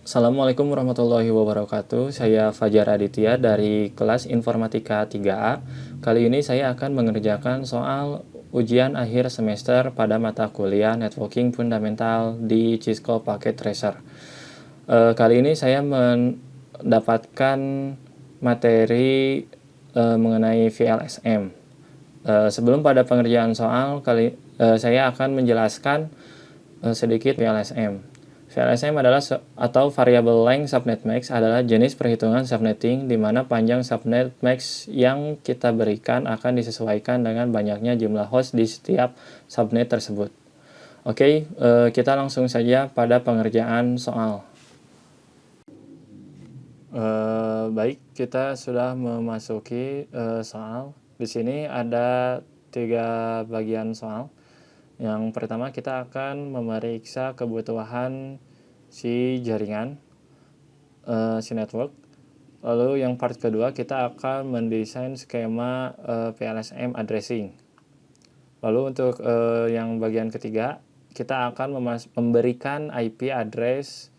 Assalamualaikum warahmatullahi wabarakatuh. Saya Fajar Aditya dari kelas Informatika 3A. Kali ini saya akan mengerjakan soal ujian akhir semester pada mata kuliah Networking Fundamental di Cisco Packet Tracer. Kali ini saya mendapatkan materi mengenai VLSM. Sebelum pada pengerjaan soal, saya akan menjelaskan sedikit VLSM. VLSM adalah atau Variable Length Subnet Max adalah jenis perhitungan subnetting di mana panjang subnet max yang kita berikan akan disesuaikan dengan banyaknya jumlah host di setiap subnet tersebut. Oke, kita langsung saja pada pengerjaan soal. Baik, kita sudah memasuki soal. Di sini ada 3 bagian soal. Yang pertama kita akan memeriksa kebutuhan si jaringan, si network. Lalu yang part kedua kita akan mendesain skema VLSM addressing. Lalu untuk yang bagian ketiga kita akan memberikan IP address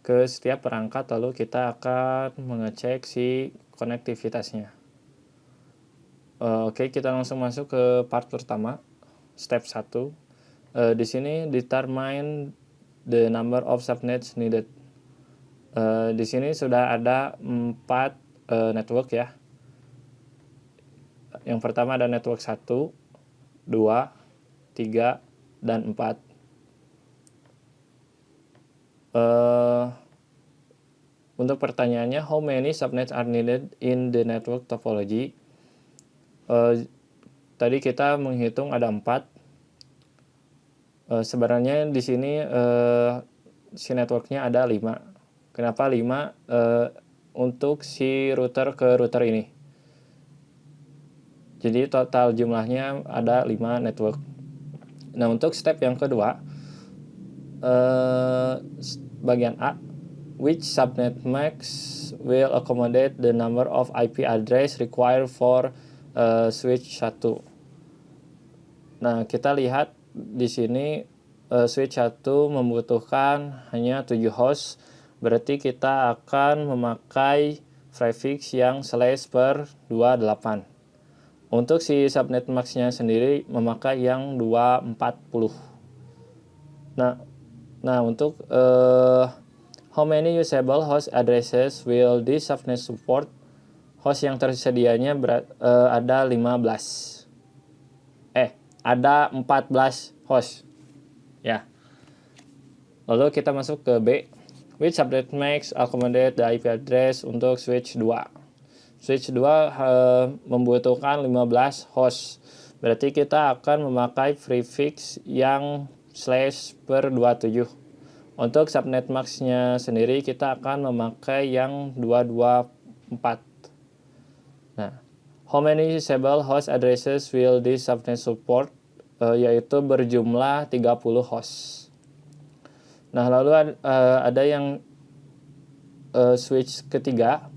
ke setiap perangkat, lalu kita akan mengecek si konektivitasnya. Oke, kita langsung masuk ke part pertama. Step 1. Di sini determine the number of subnets needed. Di sini sudah ada 4 network ya. Yang pertama ada network 1, 2, 3, dan 4. Untuk pertanyaannya, how many subnets are needed in the network topology? Tadi kita menghitung ada 4. Sebenarnya di sini si networknya ada 5. Kenapa 5? Untuk si router ke router ini. Jadi total jumlahnya ada 5 network. Nah, untuk step yang kedua, bagian A, which subnet max will accommodate the number of IP address required for switch 1. Nah, kita lihat di sini switch 1 membutuhkan hanya 7 host, berarti kita akan memakai prefix yang /per28. Untuk si subnet max-nya sendiri memakai yang 240. Nah, untuk how many usable host addresses will this subnet support? Host yang tersedianya ada 15. Ada 14 host. Ya. Lalu kita masuk ke B. Which subnet max accommodate the IP address untuk switch 2? Switch 2 membutuhkan 15 host. Berarti kita akan memakai prefix yang /per27. Untuk subnet max-nya sendiri kita akan memakai yang 224. Nah, how many usable host addresses will this subnet support? Yaitu berjumlah 30 host. Nah, lalu ada yang switch ketiga.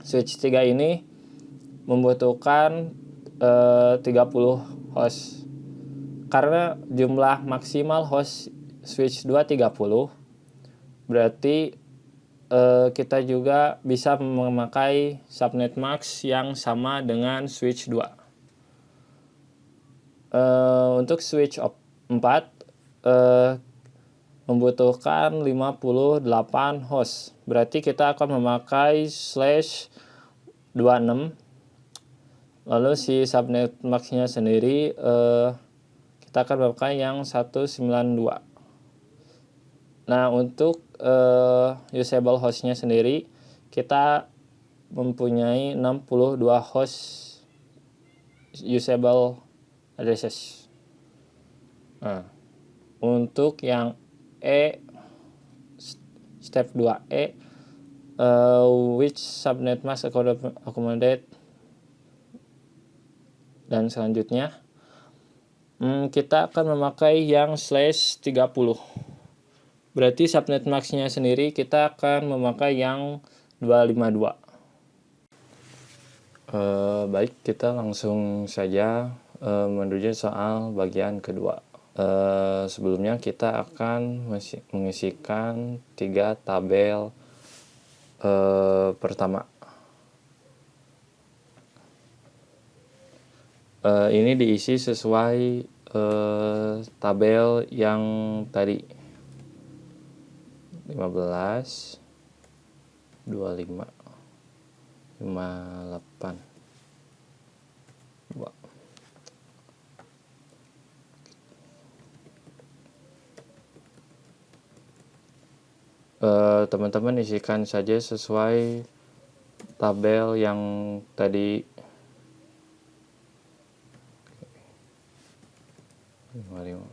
Switch 3 ini membutuhkan 30 host. Karena jumlah maksimal host switch 2 30, berarti kita juga bisa memakai subnet max yang sama dengan switch 2. Untuk switch 4 membutuhkan 58 host. Berarti kita akan memakai /26. Lalu si subnet max-nya sendiri kita akan memakai yang 192. Nah, untuk usable host-nya sendiri kita mempunyai 62 host usable addresses. Nah, untuk yang E, step 2E, which subnet max accommodate, dan selanjutnya kita akan memakai yang /30. Berarti subnet max-nya sendiri kita akan memakai yang 252. Baik, kita langsung saja menuju soal bagian kedua. Sebelumnya kita akan mengisikan 3 tabel pertama. Ini diisi sesuai tabel yang tadi 15, 25, 58, 2. Teman-teman isikan saja sesuai tabel yang tadi 55.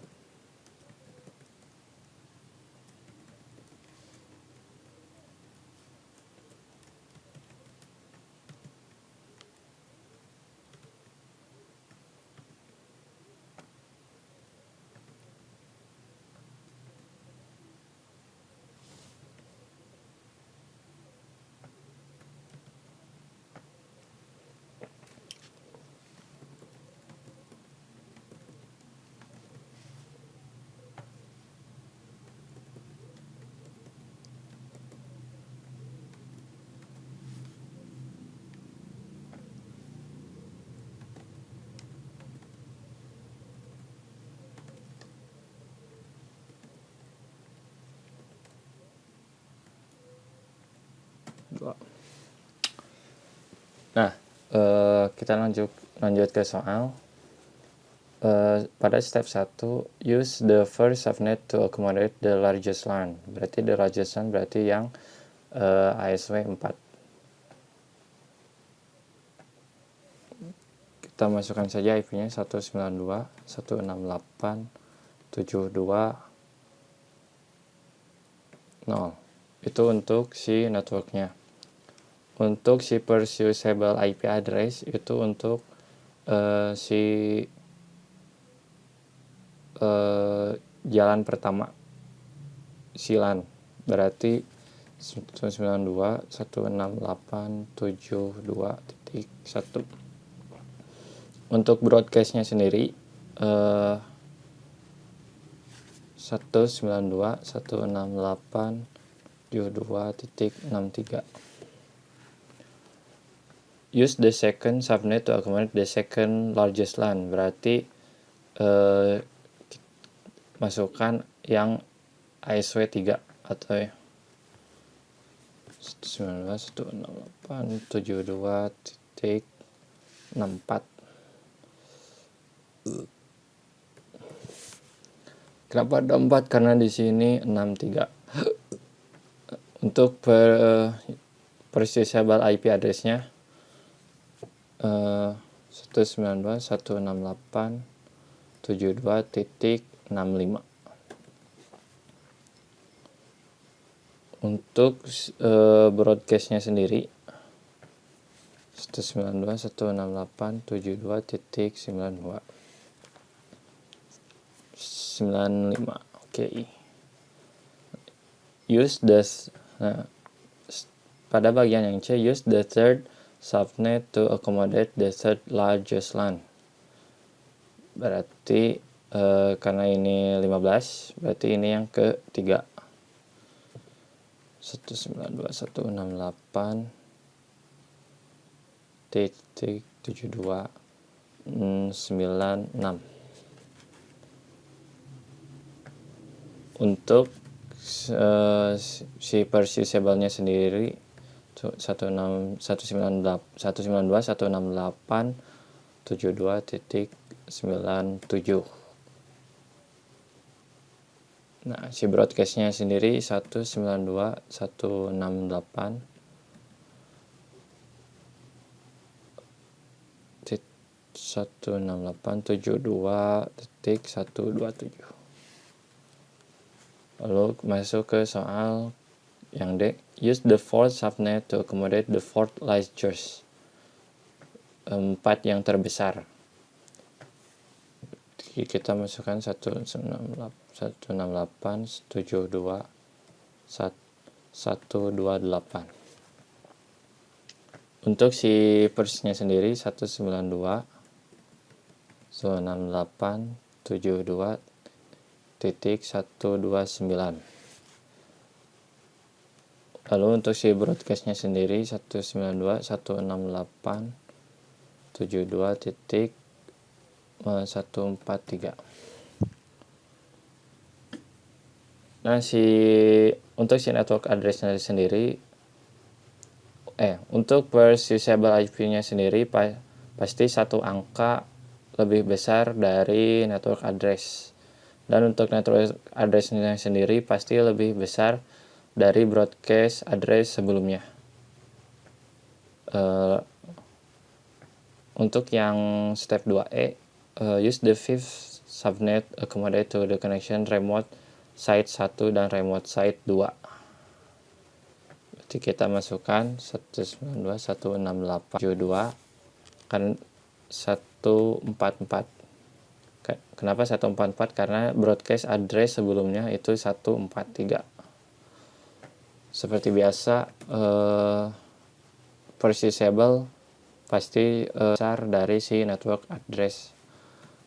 Nah, kita lanjut ke soal. Pada step 1, use the first subnet to accommodate the largest LAN. Berarti the largest LAN berarti yang ASW 4. Kita masukkan saja IP-nya 192.168.72.0. Itu untuk si networknya. Untuk si perusable IP address itu untuk si jalan pertama LAN, berarti 192.168.72.1. Untuk broadcastnya sendiri 192.168.72.63. Use the second subnet to accommodate the second largest LAN, berarti masukkan yang ASW 3 atau 192.168.72.64. Kenapa ada 4? Karena di sini 63. Untuk persisable IP address-nya 192.168.72.65. Untuk broadcast-nya sendiri 192.168.72.95. Oke. Pada bagian yang C, use the third subnet to accommodate the third largest LAN. Berarti karena ini 15, berarti ini yang ketiga. 192.168.72.96. Untuk si persisable-nya sendiri 192.168.72.97. Nah, si broadcast-nya sendiri 168.72.127. Lalu masuk ke soal yang D. Use the fourth subnet to accommodate the fourth largest. 4 yang terbesar. Kita masukkan 168.72.128. Untuk si persisnya sendiri 192.168.72.95. 192.168.169. Lalu untuk si broadcastnya sendiri 192.168.72.143. Nah, untuk si network address-nya sendiri, untuk first usable IP-nya sendiri pasti satu angka lebih besar dari network address. Dan untuk network address-nya sendiri pasti lebih besar dari broadcast address sebelumnya. Untuk yang step 2E, use the fifth subnet accommodate to the connection remote site 1 dan remote site 2. Berarti kita masukkan 192.168.72 kan 144. Kenapa 144? Karena broadcast address sebelumnya itu 143. Seperti biasa, first usable pasti besar dari si network address.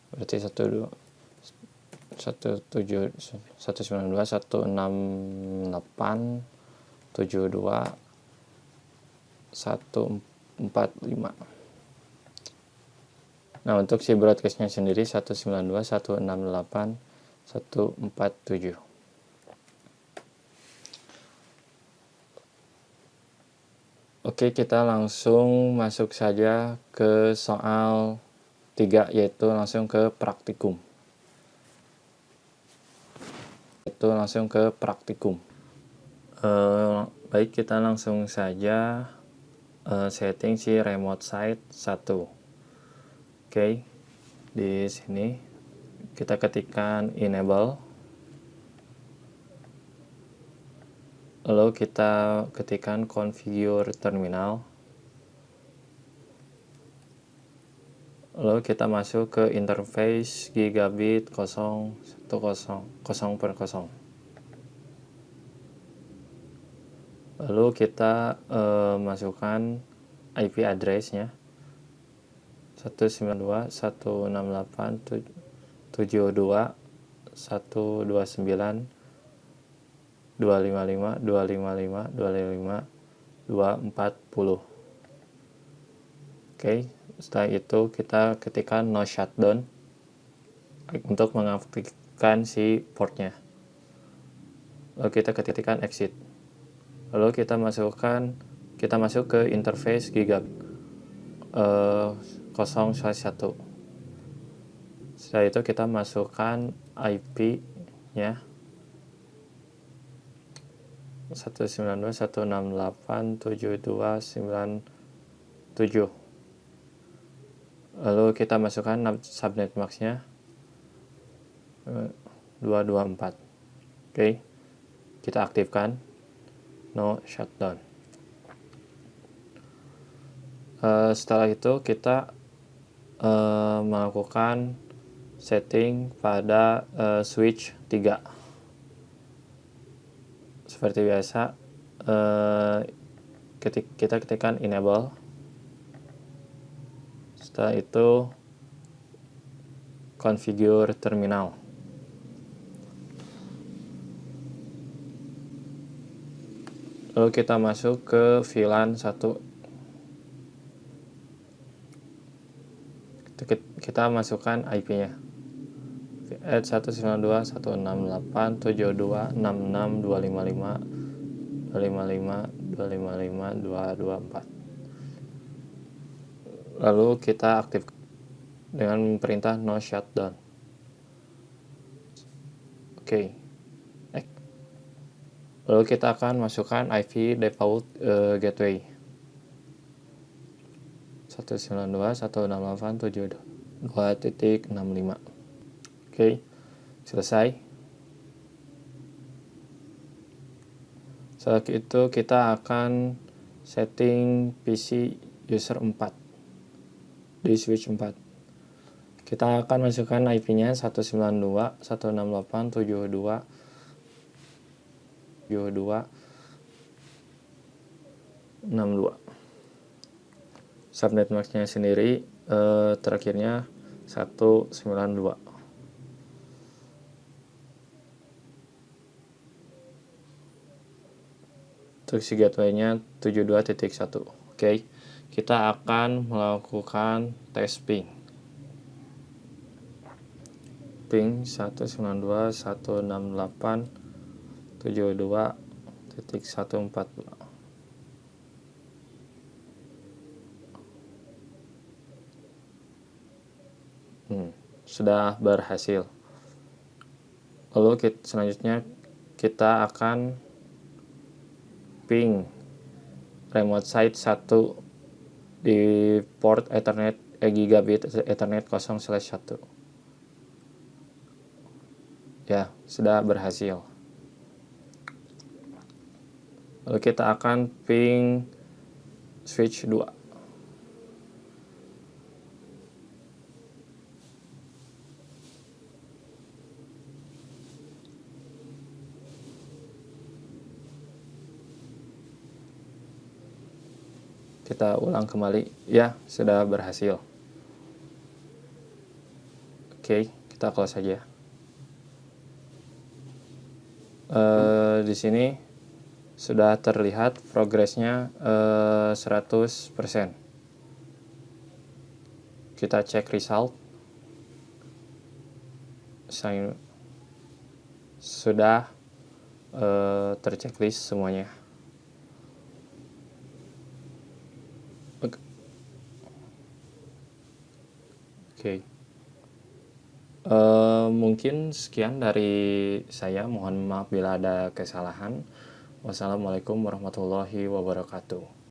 Berarti 192.168.72.145. Nah, untuk si broadcastnya sendiri 192.168.147. Oke, kita langsung masuk saja ke soal 3, yaitu langsung ke praktikum. Baik, kita langsung saja setting si remote site 1. Oke, di sini kita ketikkan enable. Lalu kita ketikkan configure terminal. Lalu kita masuk ke interface gigabit 0.10.0/0. Lalu kita masukkan IP address-nya 192.168.255.255.255.240. Oke, setelah itu kita ketikkan no shutdown untuk mengaktifkan si portnya. Lalu kita ketikkan exit. Lalu kita masuk ke interface gigabit 0/1. Setelah itu kita masukkan IP-nya 192.168.72.97. Lalu kita masukkan subnet max-nya 224. Oke, kita aktifkan no shutdown. Setelah itu kita melakukan setting pada switch 3. Seperti biasa, kita ketikkan enable. Setelah itu configure terminal. Lalu kita masuk ke VLAN 1. Kita masukkan IP-nya 192.168.225.255.255.254. Lalu kita aktifkan dengan perintah no shutdown. Oke. Lalu kita akan masukkan IP default gateway 192.168.2.65. Oke, selesai. Setelah itu kita akan setting PC user 4 di switch 4. Kita akan masukkan IP-nya 192.168.72.62. Subnet max-nya sendiri terakhirnya 192. Tuksi gateway-nya 72.1. Oke, kita akan melakukan tes ping. Ping 192.168.72. Sudah berhasil. Lalu selanjutnya kita akan ping remote site 1 di port Ethernet gigabit Ethernet 0/1. Ya, sudah berhasil. Lalu kita akan ping switch 2. Kita ulang kembali. Ya, sudah berhasil. Oke, kita close saja. Di sini sudah terlihat progresnya 100%. Kita cek result. Sudah terchecklist semuanya. Oke. Mungkin sekian dari saya. Mohon maaf bila ada kesalahan. Wassalamualaikum warahmatullahi wabarakatuh.